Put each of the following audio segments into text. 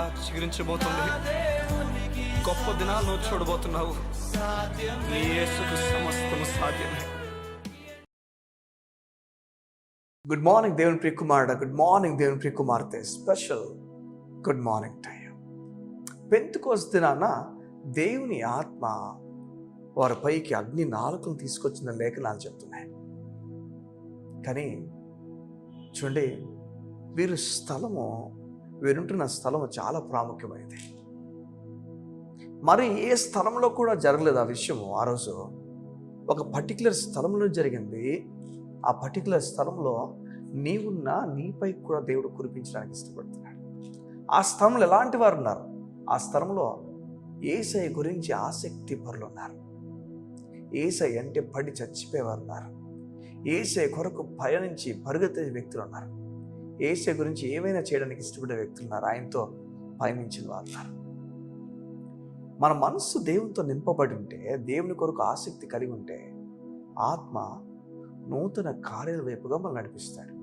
మరలా చిగురించబోతుంది. గొప్ప దినాలను చూడబోతున్నావు. నీ యేసుకు సమస్తము సాధ్యమే. గుడ్ మార్నింగ్ దేవుని ప్రియ కుమారుడా, గుడ్ మార్నింగ్ దేవుని ప్రియ కుమార్తె. Special good morning to you. Pentecost దినాన దేవుని ఆత్మ వారి పైకి అగ్ని నాలుకలు తీసుకొచ్చిన లేఖనాలు చెప్తున్నాయి. కానీ చూడండి, వీరుంటున్న స్థలము చాలా ప్రాముఖ్యమైనది. మరి ఏ స్థలంలో కూడా జరగలేదు ఆ విషయము. ఆ రోజు ఒక పర్టికులర్ స్థలంలో జరిగింది. ఆ పర్టికులర్ స్థలంలో నీపై కూడా దేవుడు కురిపించడానికి ఇష్టపడుతున్నాడు. ఆ స్థలంలో ఎలాంటి వారు ఉన్నారు? ఆ స్థలంలో యేసయ్య గురించి ఆసక్తి పరులు ఉన్నారు. యేసయ్య అంటే పడి చచ్చిపోయేవారు ఉన్నారు. యేసయ్య కొరకు పయనించి పరుగెత్తే వ్యక్తులు ఉన్నారు. యేసయ్య గురించి ఏమైనా చేయడానికి ఇష్టపడే వ్యక్తులు ఉన్నారు. ఆయనతో పయనించిన వారు ఉన్నారు. మన మనస్సు దేవునితో నింపబడి ఉంటే, దేవుని కొరకు ఆసక్తి కలిగి ఉంటే, ఆత్మ నూతన కార్యాల వైపుగా మనం నడిపిస్తాడు.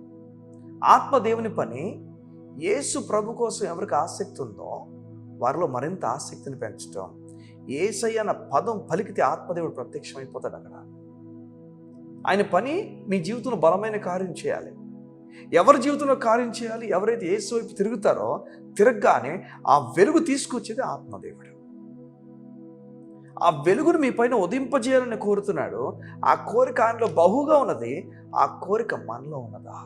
ఆత్మ దేవుని పని. యేసు ప్రభు కోసం ఎవరికి ఆసక్తి ఉందో వారిలో మరింత ఆసక్తిని పెంచడం. యేసయ్య అన్న పదం పలికితే ఆత్మదేవుడు ప్రత్యక్షమైపోతాడు అక్కడ. ఆయన పని మీ జీవితంలో బలమైన కార్యం చేయాలి. ఎవరి జీవితంలో కార్యం చేయాలి? ఎవరైతే యేసు వైపు తిరుగుతారో, తిరగగానే ఆ వెలుగు తీసుకొచ్చేది ఆత్మదేవుడు. ఆ వెలుగును మీ పైన ఉదింపజేయాలని కోరుతున్నాడు. ఆ కోరిక ఆయనలో బహుగా ఉన్నది. ఆ కోరిక మనలో ఉన్నదా?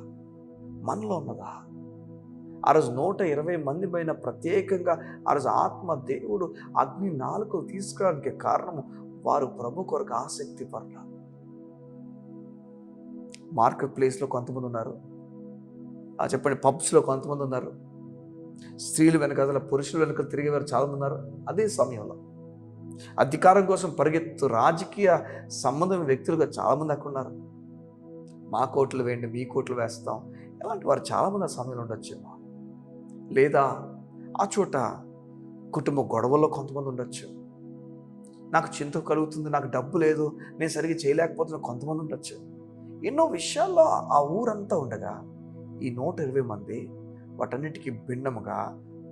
ఆ రోజు 120 మంది పైన ప్రత్యేకంగా ఆ రోజు ఆత్మ దేవుడు అగ్ని నాలుకలు తీసుకురావడానికి కారణము వారు ప్రభు కొరకు ఆసక్తి పడ్డ. మార్కెట్ ప్లేస్లో కొంతమంది ఉన్నారు. చెప్పండి, పబ్స్లో కొంతమంది ఉన్నారు. స్త్రీలు వెనకాల పురుషుల వెనక తిరిగేవారు చాలామంది ఉన్నారు. అదే సమయంలో అధికారం కోసం పరిగెత్తు రాజకీయ సంబంధం వ్యక్తులుగా చాలామంది అక్కడ ఉన్నారు. మా కోట్లు వేయండి, మీ కోట్లు వేస్తాం, ఇలాంటి వారు చాలామంది ఆ సమయంలో ఉండొచ్చేమో. లేదా ఆ చోట కుటుంబ గొడవల్లో కొంతమంది ఉండొచ్చు. నాకు చింత కలుగుతుంది, నాకు డబ్బు లేదు, నేను సరిగ్గా చేయలేకపోతున్నా కొంతమంది ఉండొచ్చు. ఎన్నో విషయాల్లో ఆ ఊరంతా ఉండగా ఈ 120 మంది వాటన్నిటికీ భిన్నముగా,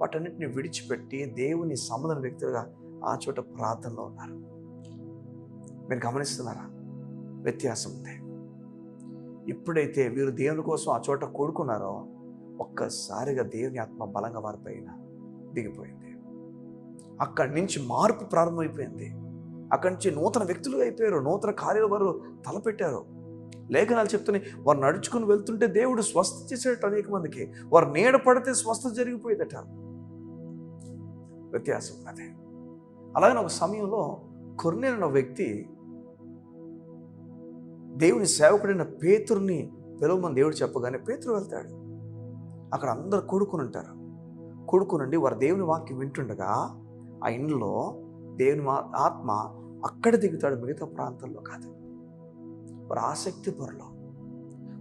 వాటన్నిటిని విడిచిపెట్టి దేవుని సంబంధ వ్యక్తులుగా ఆ చోట ప్రార్థనలో ఉన్నారు. మీరు గమనిస్తున్నారా? వ్యత్యాసం ఉంది. ఎప్పుడైతే వీరు దేవుని కోసం ఆ చోట కూడుకున్నారో, ఒక్కసారిగా దేవుని ఆత్మ బలంగా వారిపైన దిగిపోయింది. అక్కడి నుంచి మార్పు ప్రారంభమైపోయింది. అక్కడి నుంచి నూతన వ్యక్తులుగా అయిపోయారు. నూతన కార్యాలు వారు తలపెట్టారు. లేఖనాలు చెప్తున్నాయి, వారు నడుచుకుని వెళ్తుంటే దేవుడు స్వస్థ చేసేట అనేక మందికి. వారు నీడ పడితే స్వస్థ జరిగిపోయేదట. వ్యత్యాసం అదే. అలాగే ఒక సమయంలో కొర్నేలు అనే వ్యక్తి దేవుని సేవకుడైన పేతురుని పిలవమని దేవుడు చెప్పగానే పేతురు వెళ్తాడు. అక్కడ అందరు కూడుకునండి వారు దేవుని వాక్యం వింటుండగా ఆ ఇంట్లో దేవుని ఆత్మ అక్కడ దిగుతాడు, మిగతా ప్రాంతాల్లో కాదు. వారు ఆసక్తి పరులు,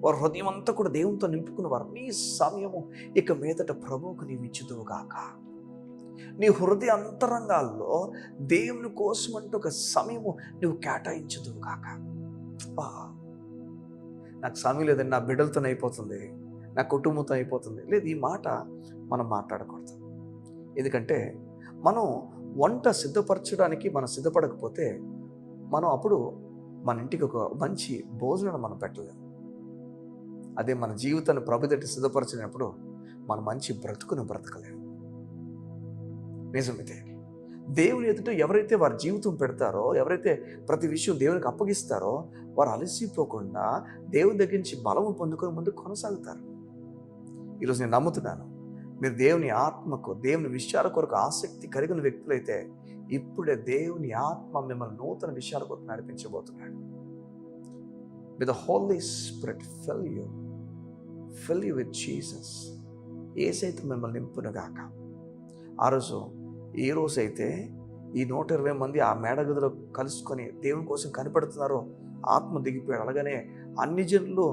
వారి హృదయం అంతా కూడా దేవునితో నింపుకున్నవారు. నీ సమయము ఇక మీదట ప్రభువుకు నీవు ఇచ్చుదువుగాక. నీ హృదయ అంతరంగాల్లో దేవుని కోసం అంటూ ఒక సమయము నువ్వు కేటాయించుదువుగాక. నాకు సమయం లేదండి, నా బిడ్డలతో అయిపోతుంది, నా కుటుంబంతో అయిపోతుంది. లేదు, ఈ మాట మనం మాట్లాడకూడదు. ఎందుకంటే మనం వంట సిద్ధపరచడానికి మనం సిద్ధపడకపోతే మనం అప్పుడు మన ఇంటికి ఒక మంచి భోజనం మనం పెట్టలేము. అదే మన జీవితాన్ని ప్రభుదట్టి సిద్ధపరచినప్పుడు మనం మంచి బ్రతుకును బ్రతకలేము. నిజమైతే దేవుని ఎదుట ఎవరైతే వారి జీవితం పెడతారో, ఎవరైతే ప్రతి విషయం దేవునికి అప్పగిస్తారో, వారు అలసిపోకుండా దేవుని దగ్గర నుంచి బలము పొందుకొని ముందుకు కొనసాగుతారు. ఈరోజు నేను నమ్ముతున్నాను, మీరు దేవుని ఆత్మకు, దేవుని విషయాల కొరకు ఆసక్తి కలిగిన వ్యక్తులైతే ఇప్పుడే దేవుని ఆత్మ మిమ్మల్ని నూతన విషయాల కొరకు నడిపించబోతున్నాడు. May the Holy Spirit fill you with Jesus. యేసయ్యతో మిమ్మల్ని నింపునుగాక. ఏ రోజైతే ఈ 120 మంది ఆ మేడగదిలో కలుసుకొని దేవుని కోసం కనిపెడుతున్నారో ఆత్మ దిగిపోయాడు. అలాగనే అన్ని జనులు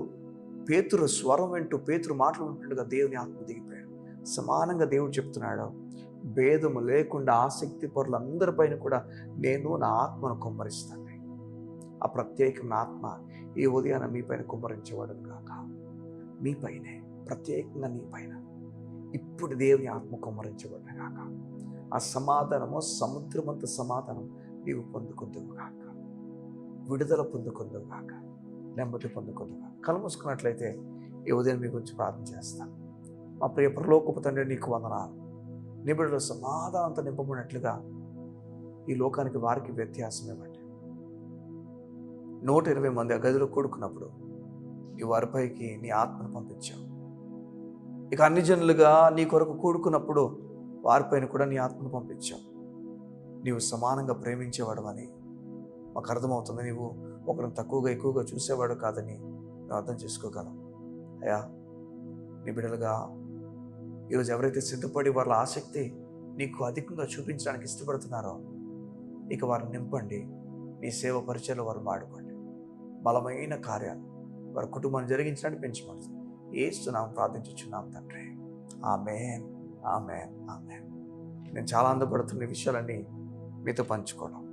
పేతురు స్వరం వింటూ, పేతురు మాటలు వింటుండగా దేవుని ఆత్మ దిగిపోయాడు. సమానంగా దేవుడు చెప్తున్నాడు, భేదము లేకుండా ఆసక్తి పరులందరిపైన కూడా నేను నా ఆత్మను కుమ్మరిస్తాను. ఆ ప్రత్యేకమైన ఆత్మ ఈ ఉదయాన మీ పైన కుమ్మరించేవాడును కాక. మీపైనే, ప్రత్యేకంగా నీ పైన ఇప్పుడు దేవుని ఆత్మ కుమ్మరించబడ్డ కాక ఆ సమాధానము సముద్రమంత సమాధానం నీవు పొందుకుందువు కాక, విడుదల పొందుకుందువు కాక, నెమ్మది పొందుకుందువు కాక. కళ్ళు మూసుకున్నట్లయితే ఈ ఉదయం మీ గురించి ప్రార్థన చేస్తాను. మా ప్రియ పరలోకపు తండ్రి, నీకు వందనాలు. నీ బిడ్డలు సమాధానంతో నింపబడినట్లుగా ఈ లోకానికి వారికి వ్యత్యాసం ఇవ్వండి. 120 మంది ఆ గదిలో కూడుకున్నప్పుడు నీ వారిపైకి నీ ఆత్మను పంపించావు. ఇక అన్ని జనులుగా నీ కొరకు కూడుకున్నప్పుడు వారిపైన కూడా నీ ఆత్మను పంపించావు. నీవు సమానంగా ప్రేమించేవాడు అని మాకు అర్థమవుతుంది. నీవు ఒకరిని తక్కువగా ఎక్కువగా చూసేవాడు కాదని మేము అర్థం చేసుకోగలం. అయ్యా, నీ బిడ్డలుగా ఈరోజు ఎవరైతే సిద్ధపడి వాళ్ళ ఆసక్తి నీకు అధికంగా చూపించడానికి ఇష్టపడుతున్నారో ఇక వారిని నింపండి. నీ సేవ పరిచయలో వారు వాడుకోండి. బలమైన కార్యాలు వారి కుటుంబాన్ని జరిగించడానికి పెంచమని యేసునామమున ప్రార్థించుచున్నాం తండ్రి. ఆమేన్, ఆమేన్, ఆమేన్. నేను చాలా ఆనందపడుతున్న ఈ విషయాలన్నీ మీతో పంచుకోవడం,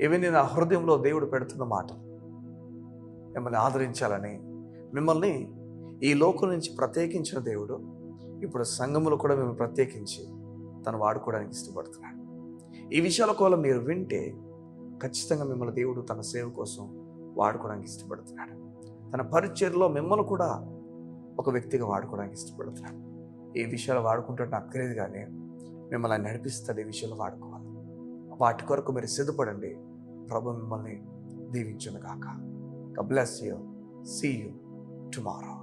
ఇవన్నీ నా హృదయంలో దేవుడు పెడుతున్న మాటలు మిమ్మల్ని ఆదరించాలని, మిమ్మల్ని ఈ లోకం నుంచి ప్రత్యేకించిన దేవుడు ఇప్పుడు సంఘములో కూడా మిమ్మల్ని ప్రత్యేకించి తను వాడుకోవడానికి ఇష్టపడుతున్నాడు. ఈ విషయాల కోల మీరు వింటే ఖచ్చితంగా మిమ్మల్ని దేవుడు తన సేవ కోసం వాడుకోవడానికి ఇష్టపడుతున్నాడు. తన పరిచర్లో మిమ్మల్ని కూడా ఒక వ్యక్తిగా వాడుకోవడానికి ఇష్టపడుతున్నాడు. ఈ విషయాలు వాడుకుంటే నాకు తెలియదు, కానీ మిమ్మల్ని నడిపిస్తాడు. ఈ విషయాలు వాడుకోవాలి. వాటి కొరకు మీరు సిద్ధపడండి. ప్రభు మిమ్మల్ని దీవించును గాక. God bless you. See you tomorrow.